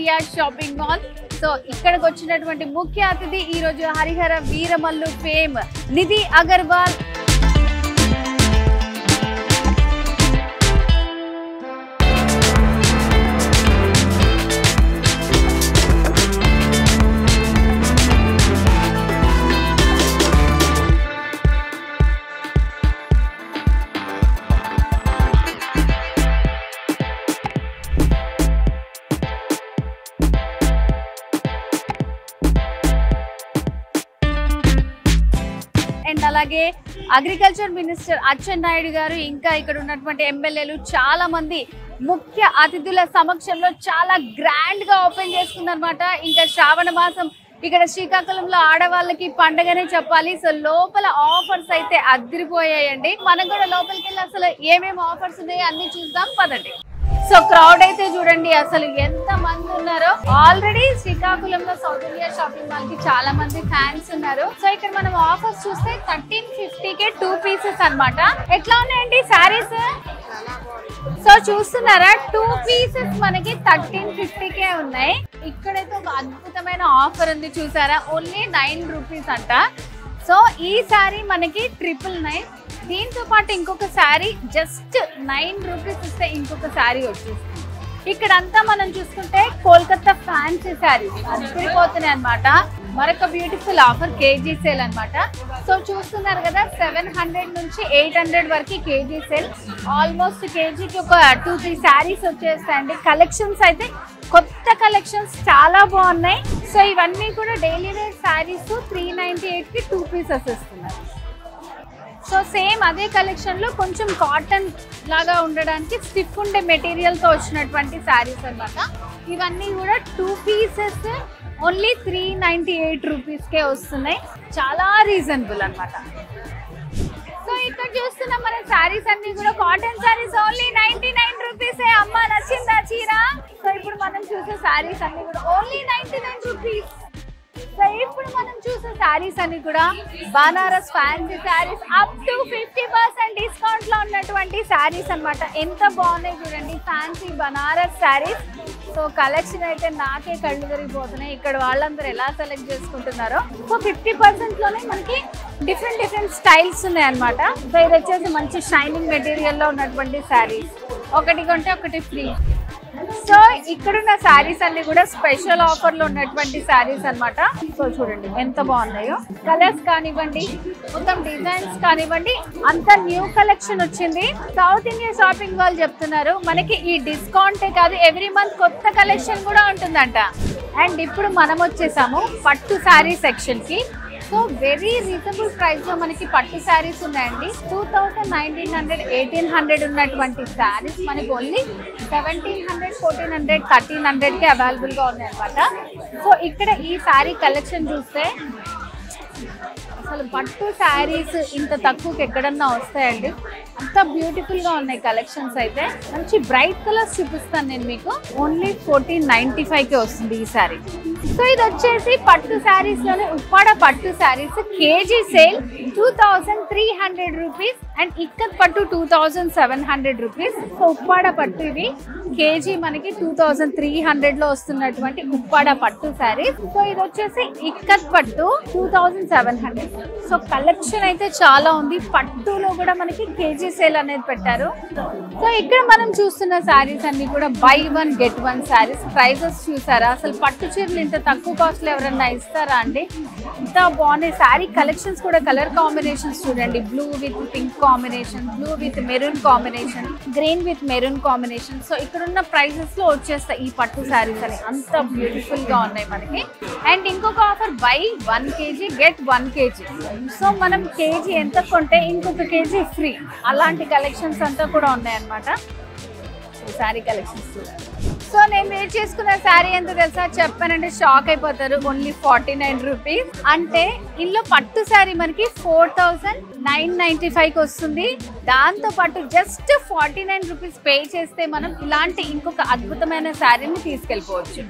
సౌందర్య shopping mall. So ఇక్కడికి వచ్చినటువంటి ముఖ్య అతిథి ఈ రోజు హరిహర వీరమల్లు ఫేమ్ నిధి అగర్వాల్. అండ్ అలాగే అగ్రికల్చర్ మినిస్టర్ అచ్చెన్నాయుడు గారు, ఇంకా ఇక్కడ ఉన్నటువంటి ఎమ్మెల్యేలు చాలా మంది ముఖ్య అతిథుల సమక్షంలో చాలా గ్రాండ్ గా ఓపెన్ చేసుకుందనమాట. ఇంకా శ్రావణ మాసం ఇక్కడ శ్రీకాకుళంలో ఆడవాళ్ళకి పండగనే చెప్పాలి. సో లోపల ఆఫర్స్ అయితే అదిరిపోయాయండి. మనం కూడా లోపలికి వెళ్ళి అసలు ఏమేమి ఆఫర్స్ ఉన్నాయో అన్ని చూద్దాం పదండి. సో క్రౌడ్ అయితే చూడండి అసలు ఎంత మంది ఉన్నారో. ఆల్రెడీ శ్రీకాకుళంలో సౌందర్య షాపింగ్ మాల్ కి చాలా మంది ఫ్యాన్స్ ఉన్నారు. సో ఇక్కడ మనం ఆఫర్స్ చూస్తే 1350కే 2 పీసెస్ అన్నమాట. ఎట్లా ఉన్నాయండి శారీస్? సో చూస్తున్నారా 2 పీసెస్ మనకి 1350కే ఉన్నాయి. ఇక్కడైతే ఒక అద్భుతమైన ఆఫర్ ఉంది చూసారా, ఓన్లీ 9 రూపీస్ అంట. సో ఈ శారీ మనకి 999. దీంతో పాటు ఇంకొక శారీ జస్ట్ 9 రూపీస్ ఇస్తే ఇంకొక శారీ వచ్చేస్తుంది. ఇక్కడంతా మనం చూసుకుంటే కోల్కతా ఫ్యాన్సీ శారీస్ అదిరిపోతున్నాయి అనమాట. మరొక బ్యూటిఫుల్ ఆఫర్ కేజీ సేల్ అనమాట. సో చూస్తున్నారు కదా 700 నుంచి 800 వరకు కేజీ సేల్. ఆల్మోస్ట్ కేజీకి ఒక 2-3 శారీస్ వచ్చేస్తాయండి. కలెక్షన్స్ అయితే కొత్త కలెక్షన్స్ చాలా బాగున్నాయి. సో ఇవన్నీ కూడా డైలీ వేర్ శారీస్ 398కి 2 పీసెస్ ఇస్తున్నారు. సో సేమ్ అదే కలెక్షన్ లో కొంచెం కాటన్ లాగా ఉండడానికి స్టిఫ్ ఉండే మెటీరియల్ తో వచ్చినటువంటి శారీస్ అన్నమాట. ఇవన్నీ కూడా 2 పీసెస్ ఓన్లీ 398 రూపీస్కే వస్తున్నాయి. చాలా రీజనబుల్ అన్నమాట. సో ఇక్కడ చూస్తున్న మన శారీస్ అన్ని కూడా కాటన్ శారీస్ ఓన్లీ 99 రూపీసే. అమ్మ నచ్చిందా చీర? సో ఇప్పుడు మనం చూసే శారీస్ అన్ని కూడా ఓన్లీ 99 రూపీస్. సో ఇప్పుడు మనం చూసే శారీస్ అన్ని కూడా Banaras fancy saris up to 50% discount లో ఉన్నటువంటి శారీస్ అన్నమాట. ఎంత బాగున్నాయి చూడండి fancy Banaras saris. So collection అయితే నాకే కళ్ళు తిరిగిపోతున్నాయి. ఇక్కడ వాళ్ళందరూ ఎలా సెలెక్ట్ చేసుకుంటున్నారో. సో 50% లోనే మనకి డిఫరెంట్ స్టైల్స్ ఉన్నాయి అనమాట. సో ఇది వచ్చేసి మంచి షైనింగ్ మెటీరియల్ లో ఉన్నటువంటి శారీస్, ఒకటి కొంటే ఒకటి ఫ్రీ. సో ఇక్కడున్న శారీస్ అన్ని కూడా స్పెషల్ ఆఫర్ లో ఉన్నటువంటి శారీస్ అన్నమాట. సో చూడండి ఎంత బాగున్నాయో. కలర్స్ కానివ్వండి, మొత్తం డిజైన్స్ కానివ్వండి, అంత న్యూ కలెక్షన్ వచ్చింది. సౌత్ ఇండియా షాపింగ్ వాళ్ళు చెప్తున్నారు మనకి ఈ డిస్కౌంటే కాదు, ఎవ్రీ మంత్ కొత్త కలెక్షన్ కూడా ఉంటుందంట. అండ్ ఇప్పుడు మనం వచ్చేసాము పట్టు శారీ సెక్షన్ కి. సో వెరీ రీజనబుల్ ప్రైస్ లో మనకి పట్టు శారీస్ ఉన్నాయండి. 2000, 1900, 1800 ఉన్నటువంటి శారీస్ మనకి ఓన్లీ 1700, 1400, 1300కి అవైలబుల్ గా ఉన్నాయి అనమాట. సో ఇక్కడ ఈ శారీ కలెక్షన్ చూస్తే అసలు పట్టు శారీస్ ఇంత తక్కువకి ఎక్కడన్నా వస్తాయండి. అంత బ్యూటిఫుల్ గా ఉన్నాయి కలెక్షన్స్. అయితే మంచి బ్రైట్ కలర్స్ చూపిస్తాను నేను మీకు. ఓన్లీ 1495కి వస్తుంది ఈ శారీ. సో ఇది వచ్చేసి పట్టు శారీస్ లోనే ఉప్పాడ పట్టు saris KG sale 2300 rupees and ikat పట్టు 2700 రూపీస్. సో ఉప్పాడ పట్టు ఇవి కేజీ మనకి 2300 లో వస్తున్నటువంటి ఉప్పాడ పట్టు శారీస్. సో ఇది వచ్చేసి ఇక్కత్ పట్టు 2700. సో కలెక్షన్ అయితే చాలా ఉంది. పట్టులో కూడా మనకి కేజీ సేల్ అనేది పెట్టారు. సో ఇక్కడ మనం చూస్తున్న శారీస్ అన్ని కూడా బై 1 get 1 శారీస్. ప్రైజెస్ చూసారా? అసలు పట్టు చీరలు ఇంత తక్కువ కాస్ట్ లో ఎవరన్నా ఇస్తారా అండి? ఇంత బాగున్నాయి శారీ కలెక్షన్స్ కూడా. కలర్ కాంబినేషన్స్ చూడండి, blue with pink combination, blue with maroon combination, green with maroon combination. So ఇక్కడ ఉన్న ప్రైజెస్ లో వచ్చేస్తాయి ఈ పట్టు శారీస్ అని. అంత బ్యూటిఫుల్ గా ఉన్నాయి మనకి. అండ్ ఇంకొక offer buy 1 kg get 1 kg. So మనం కేజీ ఎంత కొంటే ఇంకొక కేజీ ఫ్రీ. అలాంటి కలెక్షన్స్ అంతా కూడా ఉన్నాయి అన్నమాట. శారీ కలెక్షన్స్ చూడండి. సో నేను వేర్ చేసుకున్న శారీ ఎంత తెలుసా? చెప్పానంటే షాక్ అయిపోతారు. Only 49 rupees. అంటే ఇందులో పట్టు శారీ మనకి 4995కి వస్తుంది. దాంతో పాటు జస్ట్ 49 రూపీస్ పే చేస్తే మనం ఇలాంటి ఇంకొక అద్భుతమైన శారీని తీసుకెళ్ళిపోవచ్చు.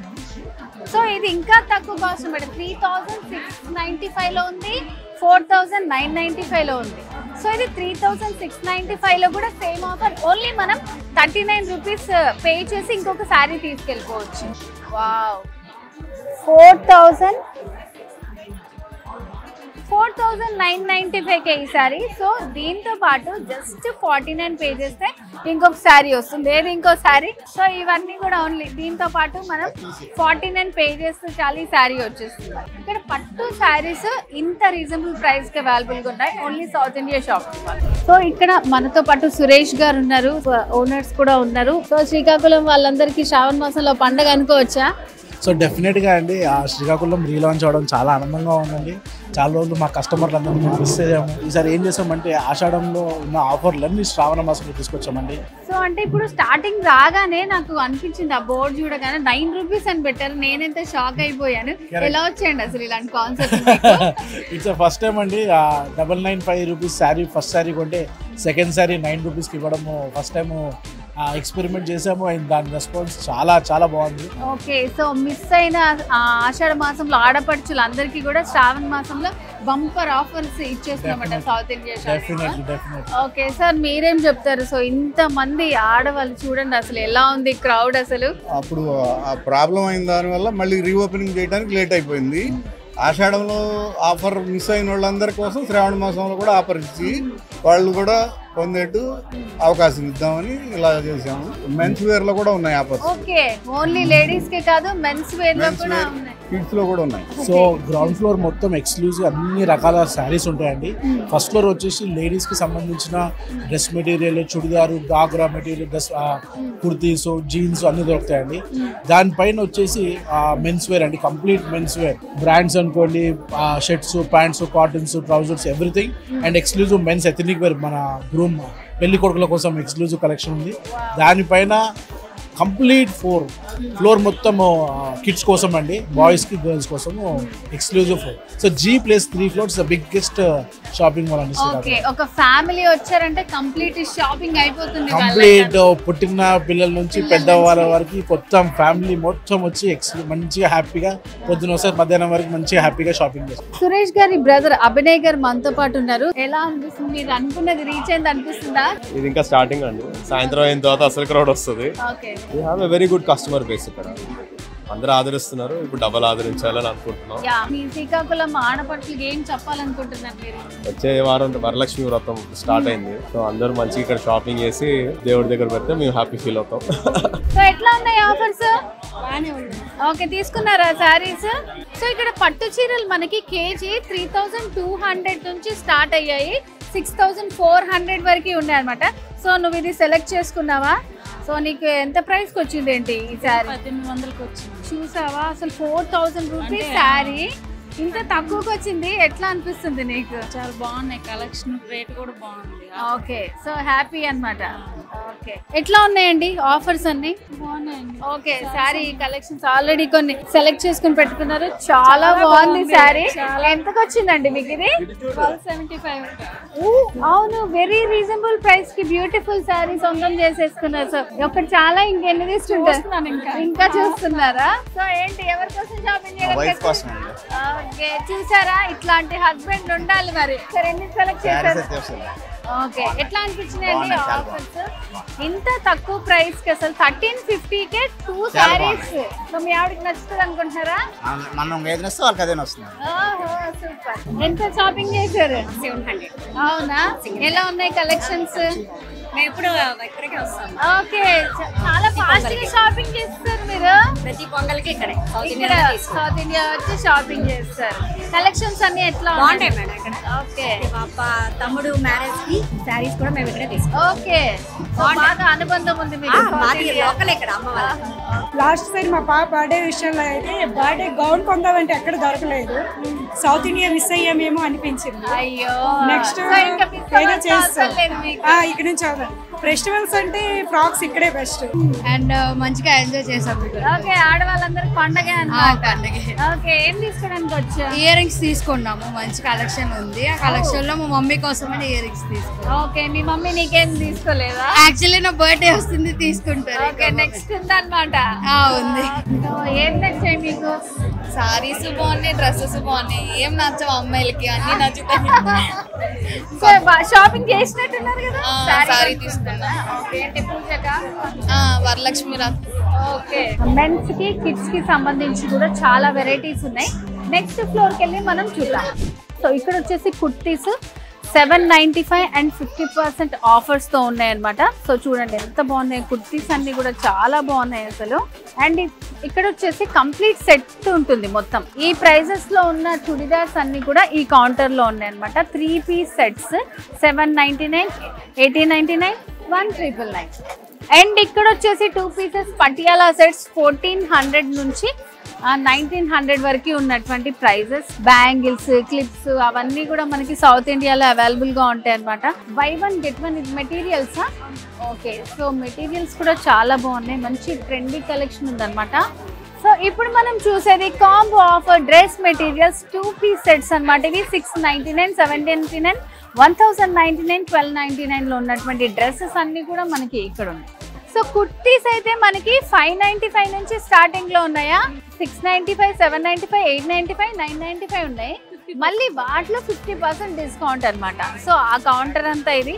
సో ఇది ఇంకా తక్కువ కాస్ట్ అన్నమాట. 3695లో ఉంది, 4995లో ఉంది. సో ఇది 3695లో కూడా సేమ్ ఆఫర్. ఓన్లీ మనం 39 రూపీస్ పే చేసి ఇంకొక శారీ తీసుకెళ్ళిపోవచ్చు. వావ్ 4,995 ఈ సారీ. సో దీంతో పాటు జస్ట్ 49 పే చేస్తే ఇంకొక శారీ వస్తుంది. ఏది ఇంకో శారీ? సో ఇవన్నీ కూడా ఓన్లీ దీంతో పాటు మనం 49 పే చేస్తే చాలా ఈ శారీ వచ్చేస్తుంది. ఇక్కడ పట్టు శారీస్ ఇంత రీజనబుల్ ప్రైస్ కి అవైలబుల్ గా ఉన్నాయి only south India shop. So ఇక్కడ మనతో పాటు సురేష్ గారు ఉన్నారు, ఓనర్స్ కూడా ఉన్నారు. సో శ్రీకాకుళం వాళ్ళందరికీ శ్రావణ మాసంలో పండగ అనుకోవచ్చా? సో డెఫినెట్గా అండి ఆ శ్రీకాకుళం రీలాంచ్ అవడం చాలా ఆనందంగా ఉందండి. చాలా రోజులు మా కస్టమర్లు అందరినీ మిస్ అయ్యాము. ఈసారి ఏం చేసామంటే ఆషాఢంలో ఉన్న ఆఫర్లన్నీ శ్రావణ మాసంలో తీసుకొచ్చామండి. సో అంటే ఇప్పుడు స్టార్టింగ్ రాగానే నాకు అనిపించింది ఆ బోర్డు చూడగానే 9 రూపీస్ అని పెట్టారు. నేనైతే షాక్ అయిపోయాను. ఎలా వచ్చేయండి అసలు ఇలాంటి కాన్సెప్ట్? ఇట్స్ ఫస్ట్ టైం అండి. 995 రూపీస్ శారీ ఫస్ట్ శారీ కొంటే సెకండ్ శారీ 9 రూపీస్కి ఇవ్వడము ఫస్ట్ టైము ఎక్స్పెరిమెంట్ చేసాము. అండ్ దాని రెస్పాన్స్ చాలా చాలా బాగుంది. ఓకే, సో మిస్ అయిన ఆషాఢ మాసంలో ఆడపడుచులు అందరికీ కూడా శ్రావణ మాసంలో బంపర్ ఆఫర్స్ ఇచ్చేస్తున్నామట south India shop. Okay sir, మీరేం చెప్తారు? సో ఇంత మంది ఆడవాళ్ళు చూడండి అసలు ఎలా ఉంది క్రౌడ్ అసలు. అప్పుడు ఆ ప్రాబ్లం అయిన దానివల్ల మళ్ళీ రీఓపెనింగ్ చేయడానికి లేట్ అయిపోయింది. ఆషాఢంలో ఆఫర్ మిస్ అయిన వాళ్ళందరి కోసం శ్రావణ మాసంలో కూడా ఆఫర్ ఇచ్చి వాళ్ళు కూడా పొందేట్టు అవకాశం ఇద్దామని ఇలా చేసాము. మెన్స్ వేర్ లో కూడా ఉన్నాయి ఆఫర్స్. ఓకే, ఓన్లీ లేడీస్ కే కాదు మెన్స్ వేర్ లో కూడా ఉన్నాయి, కిడ్స్ లో కూడా ఉన్నాయి. సో గ్రౌండ్ ఫ్లోర్ మొత్తం ఎక్స్క్లూజివ్ అన్ని రకాల శారీస్ ఉంటాయండి. ఫస్ట్ ఫ్లోర్ వచ్చేసి లేడీస్ కి సంబంధించిన dress material, churidar, ghagra material, dress kurtis, jeans అన్ని దొరుకుతాయండి. దానిపైన వచ్చేసి మెన్స్ వేర్ అండి, కంప్లీట్ మెన్స్ వేర్ బ్రాండ్స్ అనుకోండి, shirts, pants, cottons, trousers, everything. And exclusive men's ethnic wear, మన గ్రూమ్ పెళ్లి కొడుకుల కోసం ఎక్స్క్లూజివ్ కలెక్షన్ ఉంది. దానిపైన కంప్లీట్ ఫ్లోర్ మొత్తం కిడ్స్ కోసం అండి, బాయ్స్ కి గర్ల్స్ కోసం exclusive floor. So G+3 floors the biggest shopping mall అండి. ఓకే, ఒక ఫ్యామిలీ వచ్చారంటే కంప్లీట్ షాపింగ్ అయిపోతుంది. కంప్లీట్ పుట్టిన పిల్లల నుంచి పెద్దవాళ్ళ వరకు మొత్తం ఫ్యామిలీ మొత్తం వచ్చి మంచిగా హ్యాపీగా పొద్దున ఒకసారి మధ్యాహ్నం వరకు మంచిగా హ్యాపీగా షాపింగ్ చేస్తారు. సురేష్ గారి బ్రదర్ అభినయ్ గారు మనతో పాటు ఉన్నారు. ఎలా అనిపిస్తుంది? మీరు అనుకున్నది రీచ్ అయింది అనిపిస్తుందా? ఇది ఇంకా స్టార్టింగ్ అండి, సాయంత్రం అయిన తర్వాత అసలు క్రౌడ్ వస్తుంది. Okay, we have a very good customer base ఇక్కడ. అందరూ ఆదరిస్తున్నారు, ఇప్పుడు డబల్ ఆదరించాలని అనుకుంటున్నాం. మీ శ్రీకాకుళం ఆడపడుచులకి ఏం చెప్పాలనుకుంటున్నారు మీరు? వచ్చే వారం వరలక్ష్మి వ్రతం స్టార్ట్ అయింది. సో అందరూ మంచిగా ఇక్కడ షాపింగ్ చేసి దేవుడి దగ్గర పెడితే మేము హ్యాపీ ఫీల్ అవుతాం. సో ఎట్లా ఉన్నాయి ఆఫర్స్? ఓకే, తీసుకున్నారా శారీస్? సో ఇక్కడ పట్టు చీరలు మనకి కేజీ 3200 నుంచి స్టార్ట్ అయ్యాయి, 6400 వరకు ఉన్నాయి అనమాట. సో నువ్వు ఇది సెలెక్ట్ చేసుకున్నావా? సో నీకు ఎంత ప్రైస్ కి వచ్చింది ఏంటి ఈ శారీ? 1800కి వచ్చింది. చూసావా అసలు 4000 రూపీస్ శారీ ఇంత తక్కువకి వచ్చింది. ఎట్లా అనిపిస్తుంది నీకు? చాలా బాగున్నాయి కలెక్షన్, రేట్ కూడా బాగుంది. ఓకే, సో హ్యాపీ అన్నమాట. ఓకే, ఎట్లా ఉన్నాయండి ఆఫర్స్ అన్ని? బాగున్నాయండి. ఓకే, శారీ కలెక్షన్స్ ఆల్రెడీ కొన్ని సెలెక్ట్ చేసుకుని పెట్టుకున్నారు. చాలా బాగుంది శారీ. ఎంతకు వచ్చిందండి మీకు ఇది? 1275. అవును, వెరీ రీజనబుల్ ప్రైస్ కి బ్యూటిఫుల్ శారీ సొంతం చేసేసుకున్నారు. సో ఒకటి చాలా ఇంకెన్ని తీసుకుంటారు? ఇంకా చూస్తున్నారా? సో ఏంటి, ఎవరి కోసం షాపింగ్ చేయగలుగుతారు? ఓకే, చూసారా ఇట్లాంటి హస్బెండ్ ఉండాలి మరి. సరే, ఎన్ని సెలెక్ట్ చేశారు? ఓకే, ఎట్లా అనిపించినాయండి ఆఫర్స్? ఇంత తక్కువ ప్రైస్ కి అసలు 1350కే 2 శారీస్. సో మీ ఆవిడకి నచ్చుతుంది అనుకుంటున్నారా? మనం ఏది నచ్చితే వాళ్ళకి అదే వస్తుంది. ఓహో, సూపర్. ఎంత షాపింగ్ చేశారు? 700. అవునా, ఎలా ఉన్నాయి కలెక్షన్స్? మేము ఇప్పుడు ఇక్కడికే వస్తాం. ఓకే, చాలా ఫాస్ట్ గా షాపింగ్ చేస్తారు మీరు. ప్రతి పొంగల్కి ఇక్కడే ఇక్కడ సౌత్ ఇండియా వచ్చి షాపింగ్ చేస్తారు. కలెక్షన్స్ అన్ని ఎట్లా బాగుంటాయి మేడం ఇక్కడ. ఓకే, పాప తమ్ముడు మ్యారేజ్ కి శారీస్ కూడా మేము ఇక్కడే తీసుకుంటాం. ఓకే, బాగా అనుబంధం ఉంది మీకు. మాది లోకల్ ఇక్కడ అమ్మ వాళ్ళ. లాస్ట్ టైం మా పాప బర్త్డే విషయంలో అయితే బర్త్డే గౌన్ కొందామంటే ఎక్కడ దొరకలేదు. సౌత్ ఇండియా మిస్ అయ్యామేమో అనిపించింది. అయ్యో, నెక్స్ట్ ఏదో చేస్తాం ఇక్కడ నుంచి. ఫెస్టివల్స్ అంటే ఫ్రాక్స్ ఇక్కడే బెస్ట్. అండ్ మంచిగా ఎంజాయ్ చేసాం. ఓకే, ఆడవాళ్ళందరూ పండగ అన్నమాట. ఓకే, ఏం తీసుకోవడానికి వచ్చా? ఇయర్ రింగ్స్ తీసుకున్నాము, మంచి కలెక్షన్ ఉంది. ఆ కలెక్షన్ లో మా మమ్మీ కోసం ఇయర్ రింగ్స్ తీసుకున్నాం. ఓకే, మీ మమ్మీ నీకేం తీసుకోలేదా? యాక్చువల్లీ నా బర్త్డే వస్తుంది, తీసుకుంటారు. ఓకే, నెక్స్ట్ ఉందన్నమాట. ఉంది. ఏం నచ్చాయి మీకు? సారీస్ బాగున్నాయి, డ్రెస్సెస్ బాగున్నాయి. ఏం నచ్చవు అమ్మాయిలకి, అన్ని నచ్చుతాయి. షాపింగ్ చేసినట్టున్నారు కదా? సారీ తీసుకున్నా. ఏంటి పూజక? వరలక్ష్మి వ్రతం. ఓకే, మెన్స్ కి కిడ్స్ కి సంబంధించి కూడా చాలా వెరైటీస్ ఉన్నాయి. నెక్స్ట్ ఫ్లోర్ కి వెళ్ళి మనం చూద్దాం. సో ఇక్కడ వచ్చేసి కుర్తీస్ 795 అండ్ 50% ఆఫర్స్ తో ఉన్నాయి అనమాట. సో చూడండి ఎంత బాగున్నాయి కుర్తీస్ అన్ని కూడా చాలా బాగున్నాయి అసలు. అండ్ ఇక్కడ వచ్చేసి కంప్లీట్ సెట్ ఉంటుంది మొత్తం. ఈ ప్రైజెస్ లో ఉన్న చుడిదార్స్ అన్ని కూడా ఈ కౌంటర్ లో ఉన్నాయి అనమాట. 3 పీస్ సెట్స్ 799, 1899, 1999. అండ్ ఇక్కడ వచ్చేసి 2 పీసెస్ పటియాలా సెట్స్ 1400 నుంచి 1900 వరకు ఉన్నటువంటి ప్రైజెస్. బ్యాంగిల్స్, క్లిప్స్ అవన్నీ కూడా మనకి సౌత్ ఇండియాలో అవైలబుల్ గా ఉంటాయి అనమాట. బై 1 get 1 ఇది మెటీరియల్సా? ఓకే, సో మెటీరియల్స్ కూడా చాలా బాగున్నాయి. మంచి ట్రెండీ కలెక్షన్ ఉందన్నమాట. సో ఇప్పుడు మనం చూసేది combo offer dress materials 2 piece sets అనమాట. ఇవి 699, 799, 1099, 1299 లో ఉన్నటువంటి డ్రెస్సెస్ అన్ని కూడా మనకి ఇక్కడ ఉన్నాయి. సో కుర్తీస్ అయితే మనకి 595 నుంచి స్టార్టింగ్ లో ఉన్నాయా, 695, 795, 895, 995 ఉన్నాయి. మళ్ళీ వాటిలో 50% డిస్కౌంట్ అనమాట. సో ఆ కౌంటర్ అంతా ఇది.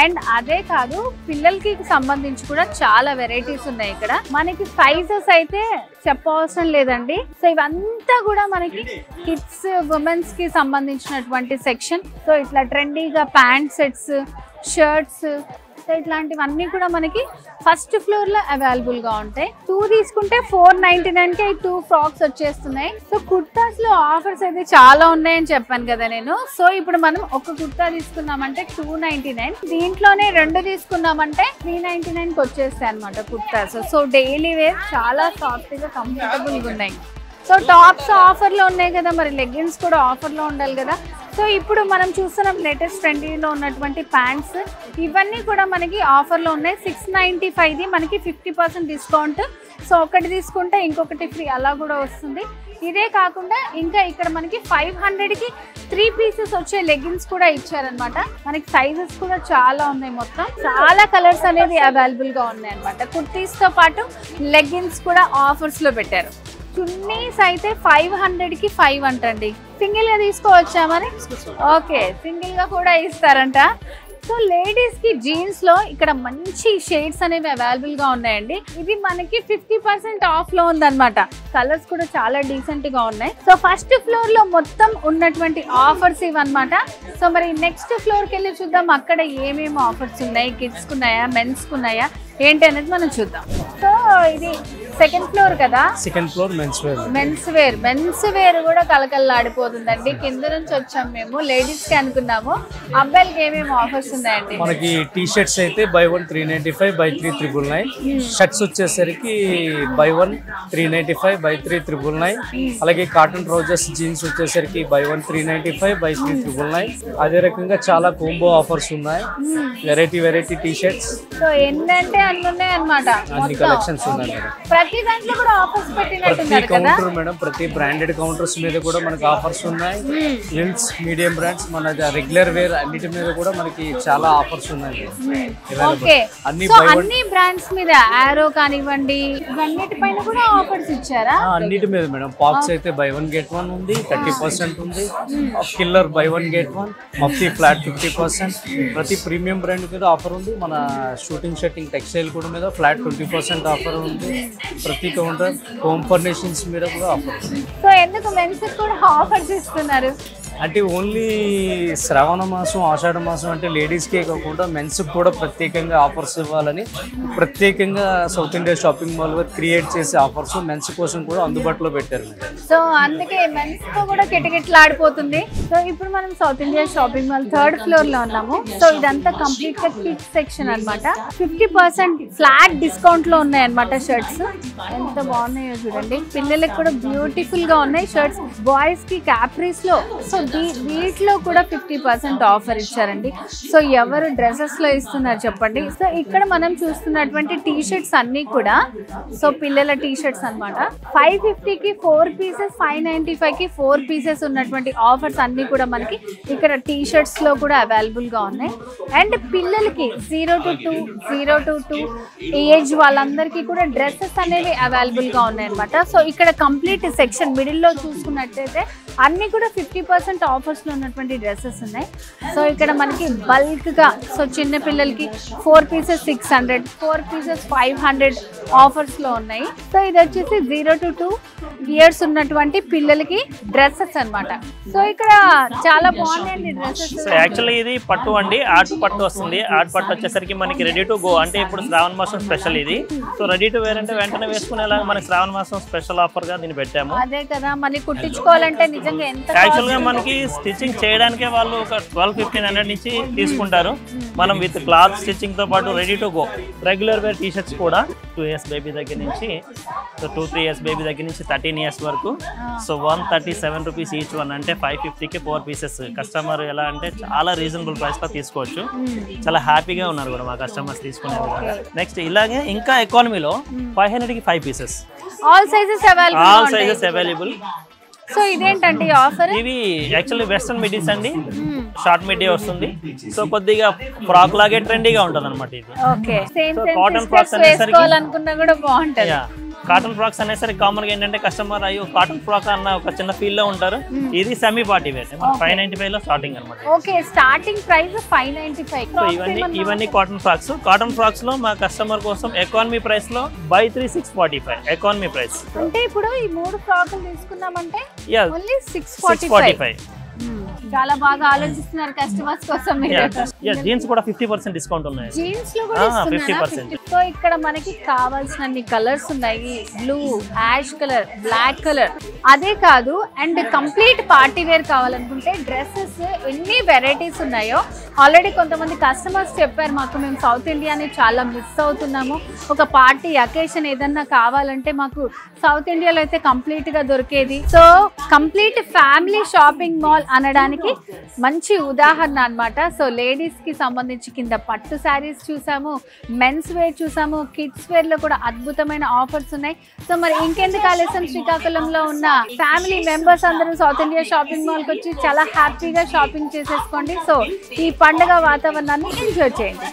అండ్ అదే కాదు, పిల్లలకి సంబంధించి కూడా చాలా వెరైటీస్ ఉన్నాయి ఇక్కడ. మనకి సైజెస్ అయితే చెప్పవసరం లేదండి. సో ఇవంతా కూడా మనకి కిడ్స్, ఉమెన్స్ కి సంబంధించినటువంటి సెక్షన్. సో ఇట్లా ట్రెండీగా ప్యాంట్ సెట్స్, షర్ట్స్, సో ఇట్లాంటివన్నీ కూడా మనకి ఫస్ట్ ఫ్లోర్ లో అవైలబుల్ గా ఉంటాయి. 2 తీసుకుంటే 499 కి 2 ఫ్రాక్స్ వచ్చేస్తున్నాయి. సో కుర్తాస్ లో ఆఫర్స్ అయితే చాలా ఉన్నాయని చెప్పాను కదా నేను. సో ఇప్పుడు మనం ఒక కుర్తా తీసుకున్నామంటే 299, దీంట్లోనే 2 తీసుకున్నామంటే 399 కి వచ్చేస్తాయి అనమాట కుర్తాస్. సో డైలీ వేర్ చాలా సాఫ్ట్ గా కంఫర్టబుల్ గా ఉన్నాయి. సో టాప్స్ ఆఫర్ లో ఉన్నాయి కదా, మరి లెగ్గిన్స్ కూడా ఆఫర్ లో ఉండాలి కదా. సో ఇప్పుడు మనం చూస్తున్నాం లేటెస్ట్ ట్రెండీలో ఉన్నటువంటి ప్యాంట్స్, ఇవన్నీ కూడా మనకి ఆఫర్లో ఉన్నాయి. 695ది మనకి 50% డిస్కౌంట్. సో ఒకటి తీసుకుంటే ఇంకొకటి ఫ్రీ అలా కూడా వస్తుంది. ఇదే కాకుండా ఇంకా ఇక్కడ మనకి 500కి 3 పీసెస్ వచ్చే లెగ్గిన్స్ కూడా ఇచ్చారనమాట. మనకి సైజెస్ కూడా చాలా ఉన్నాయి. మొత్తం చాలా కలర్స్ అనేది అవైలబుల్ గా ఉన్నాయి అనమాట. కుర్తీస్ తో పాటు లెగ్గిన్స్ కూడా ఆఫర్స్ లో పెట్టారు. చున్నీస్ అయితే 500కి 5 అంటండి. సింగిల్ గా తీసుకోవచ్చా మరి? ఓకే, సింగిల్ గా కూడా ఇస్తారంట. సో లేడీస్ కి జీన్స్ లో ఇక్కడ మంచి షేడ్స్ అనేవి అవైలబుల్ గా ఉన్నాయండి. ఇది మనకి 50% ఆఫ్ లో ఉందన్నమాట. కలర్స్ కూడా చాలా డీసెంట్ గా ఉన్నాయి. సో ఫస్ట్ ఫ్లోర్ లో మొత్తం ఉన్నటువంటి ఆఫర్స్ ఇవన్నమాట. సో మరి నెక్స్ట్ ఫ్లోర్ కి వెళ్ళి చూద్దాం అక్కడ ఏమేమి ఆఫర్స్ ఉన్నాయి, కిడ్స్ కున్నాయా, మెన్స్ కున్నాయా ఏంటి అనేది మనం చూద్దాం. సో ఇది సెకండ్ ఫ్లోర్ కదా? Second floor men's wear. Men's wear కూడా కలకల్లాడిపోతుందండి. కింద నుంచి వచ్చాం మేము, లేడీస్ కి అనుకున్నాము. అబ్బాయిలకి ఏమేమి ఆఫర్స్ ఉన్నాయండి? మనకి టీ షర్ట్స్ అయితే బై 1 395, బై 3 399. షర్ట్స్ వచ్చేసరికి బై 1 395, బై 3 399. అలాగే కాటన్ ట్రౌజర్స్, జీన్స్ వచ్చేసరికి బై 1 395, బై 3 399. అదే రకంగా చాలా కోంబో ఆఫర్స్ ఉన్నాయి. Variety T shirts. సో ఏంటంటే అన్ని ఉన్నాయి అన్నమాట. అన్ని కలెక్షన్స్ ఉన్నాయి మేడం. ప్రతి దాంట్లో కూడా ఆఫర్స్ పెట్టినట్టున్నారు కదా మేడం. ప్రతి బ్రాండెడ్ కౌంటర్స్ మీద కూడా మనకి ఆఫర్స్ ఉన్నాయి. హిల్స్, మీడియం బ్రాండ్స్, మన రెగ్యులర్ వేర్ అన్నిటి మీద కూడా మనకి చాలా ఆఫర్స్ ఉన్నాయి. ఓకే, అన్ని బ్రాండ్స్ మీద ఆరో కానివ్వండి, ఇవన్నిటిపైన కూడా ఆఫర్స్ ఇచ్చారా? అన్నిటి మీద మేడం. పాక్స్ అయితే బై 1 get 1 ఉంది, 30% ఉంది. Killer buy 1 get 1, Mufti flat 50%. ప్రతి ప్రీమియం బ్రాండ్ మీద ఆఫర్ ఉంది. మన షూటింగ్ షర్టింగ్ టెక్స్టైల్ కూడా మీద ఫ్లాట్ 20% ఆఫర్ ఉంది. ప్రతి కౌంటర్ హోమ్ ఫర్నిషింగ్స్ మీద కూడా ఆఫర్ ఉంది. సో ఎందుకు మెన్స్ కూడా ఆఫర్స్ ఇస్తున్నారు అంటే ఓన్లీ శ్రావణ మాసం, ఆషాఢ మాసం అంటే లేడీస్కే కాకుండా మెన్స్కి కూడా ప్రత్యేకంగా ఆఫర్స్ ఇవ్వాలని ప్రత్యేకంగా south India shopping mall create చేసే ఆఫర్స్ మెన్స్ కోసం కూడా అందుబాటులో పెట్టారు. సో అందుకే మెన్స్ తో కూడా కిటకిటలాడిపోతుంది. సో ఇప్పుడు మనం south India shopping mall 3rd floor లో ఉన్నాము. సో ఇదంతా కంప్లీట్ గా కిడ్స్ సెక్షన్ అన్నమాట. 50% ఫ్లాట్ డిస్కౌంట్ లో ఉన్నాయి అన్నమాట షర్ట్స్. ఎంత బాగున్నాయో చూడండి. పిల్లలకి కూడా బ్యూటిఫుల్ గా ఉన్నాయి షర్ట్స్. బాయ్స్ కి క్యాప్రీస్ లో సో వీటిలో కూడా 50% ఆఫర్ ఇచ్చారండి. సో ఎవరు డ్రెస్సెస్ లో ఇస్తున్నారు చెప్పండి. సో ఇక్కడ మనం చూస్తున్నటువంటి టీ షర్ట్స్ అన్ని కూడా సో పిల్లల టీ షర్ట్స్ అనమాట. 550కి 4 pieces, 595కి 4 pieces ఉన్నటువంటి ఆఫర్స్ అన్ని కూడా మనకి ఇక్కడ టీ షర్ట్స్ లో కూడా అవైలబుల్ గా ఉన్నాయి. అండ్ పిల్లలకి 0 to 2 ఏజ్ వాళ్ళందరికీ కూడా డ్రెస్సెస్ అనేవి అవైలబుల్ గా ఉన్నాయి అనమాట. సో ఇక్కడ కంప్లీట్ సెక్షన్ మిడిల్ లో చూసుకున్నట్టయితే అన్ని కూడా 50% ఆఫర్స్ లో ఉన్నటువంటి డ్రెస్సెస్ ఉన్నాయి. సో ఇక్కడ మనకి బల్క్ గా సో చిన్న పిల్లలకి 4 pieces 600, 4 pieces 500 ఆఫర్స్ లో ఉన్నాయి. సో ఇది వచ్చేసి 0 to 2 years ఉన్నటువంటి పిల్లలకి డ్రెస్సెస్ అన్నమాట. సో ఇక్కడ చాలా బాగున్నాయండి డ్రెస్సెస్. సో యాక్చువల్లీ ఇది పట్టు అండి, ఆర్ట్ పట్టు వస్తుంది. ఆర్ట్ పట్టు వచ్చేసరికి మనకి రెడీ టు గో, అంటే ఇప్పుడు శ్రావణ మాసం స్పెషల్ ఇది. సో రెడీ టు వేర్ అంటే వెంటనే వేసుకునేలాగా మనకి శ్రావణ మాసం స్పెషల్ ఆఫర్ గా దీన్ని పెట్టాము. అదే కదా, మళ్ళీ కుట్టించుకోవాలంటే నిజంగా ఎంత యాక్చువల్ గా మనకి స్టిచ్చింగ్ చేయడానికే వాళ్ళు ఒక 1200-1500 నుంచి తీసుకుంటారు. మనం విత్ క్లాత్ స్టిచ్చింగ్ తో పాటు ready to go regular wear T shirts కూడా 2 years బేబీ దగ్గర నుంచి సో 2-3 years బేబీ దగ్గర నుంచి 13 years వరకు. సో 137 rupees ఈచ్ వన్, అంటే 550కి 4 pieces. కస్టమర్ ఎలా అంటే చాలా రీజనబుల్ ప్రైస్ లో తీసుకోవచ్చు. చాలా హ్యాపీగా ఉన్నారు కూడా మా కస్టమర్స్ తీసుకునే విధంగా. నెక్స్ట్ ఇలాగే ఇంకా ఎకానమీలో 500కి 5 pieces, all sizes available. So ఇదేంటండి ఆఫర్? ఇవి యాక్చువల్లీ వెస్టర్న్ మిడ్డీస్ అండి, షార్ట్ మిడ్డీ వస్తుంది. సో కొద్దిగా ఫ్రాక్ లాగే ట్రెండీగా ఉంటుంది అనమాట ఇది. ఓకే, సేమ్ కాటన్ ఫ్రాక్స్ వేసుకోవాలనుకున్నా కూడా బాగుంటది. కాటన్ ఫ్రాక్స్ అనేసరికి కామన్ గా ఏంటంటే కస్టమర్ అయ్యో కాటన్ ఫ్రాక్ అన్న ఒక చిన్న ఫీల్ లో ఉంటారు. ఇది సెమీ పార్టీ వేర్ 595 లో స్టార్టింగ్ అనమాట. Okay, starting price 595. సో ఇవన్నీ కాటన్ ఫ్రాక్స్. కాటన్ ఫ్రాక్స్ లో మా కస్టమర్ కోసం ఎకానమీ ప్రైస్ లో buy 3 645 ఎకానమీ ప్రైస్. అంటే ఇప్పుడు ఈ 3 ఫ్రాకులు తీసుకున్నామంటే ఓన్లీ 645. చాలా బాగా ఆలోచిస్తున్నారు కస్టమర్స్ కోసం. జీన్స్ కూడా 50% డిస్కౌంట్ ఉన్నాయి. జీన్స్ లో కూడా 50%. సో ఇక్కడ మనకి కావాల్సిన కలర్స్ ఉన్నాయి, blue, ash colour, black colour. అదే కాదు, అండ్ కంప్లీట్ పార్టీ వేర్ కావాలనుకుంటే డ్రెస్సెస్ ఎన్ని వెరైటీస్ ఉన్నాయో ఆల్రెడీ కొంతమంది కస్టమర్స్ చెప్పారు మాకు, మేము సౌత్ ఇండియాని చాలా మిస్ అవుతున్నాము, ఒక పార్టీ అకేషన్ ఏదన్నా కావాలంటే మాకు సౌత్ ఇండియాలో అయితే కంప్లీట్ గా దొరికేది. So complete family shopping mall అనడానికి మంచి ఉదాహరణ అన్నమాట. సో లేడీస్ కి సంబంధించి కింద పట్టు శారీస్ చూసాము, మెన్స్ వేర్ చూసాము, కిడ్స్ వేర్ లో కూడా అద్భుతమైన ఆఫర్స్ ఉన్నాయి. సో మరి ఇంకెందుకు ఆలస్యం, శ్రీకాకుళంలో ఉన్న ఫ్యామిలీ మెంబర్స్ అందరూ సౌత్ ఇండియా షాపింగ్ మాల్ కి వచ్చి చాలా హ్యాపీగా షాపింగ్ చేసేసుకోండి. సో ఈ పండుగ వాతావరణాన్ని ఎంజాయ్ చేయండి.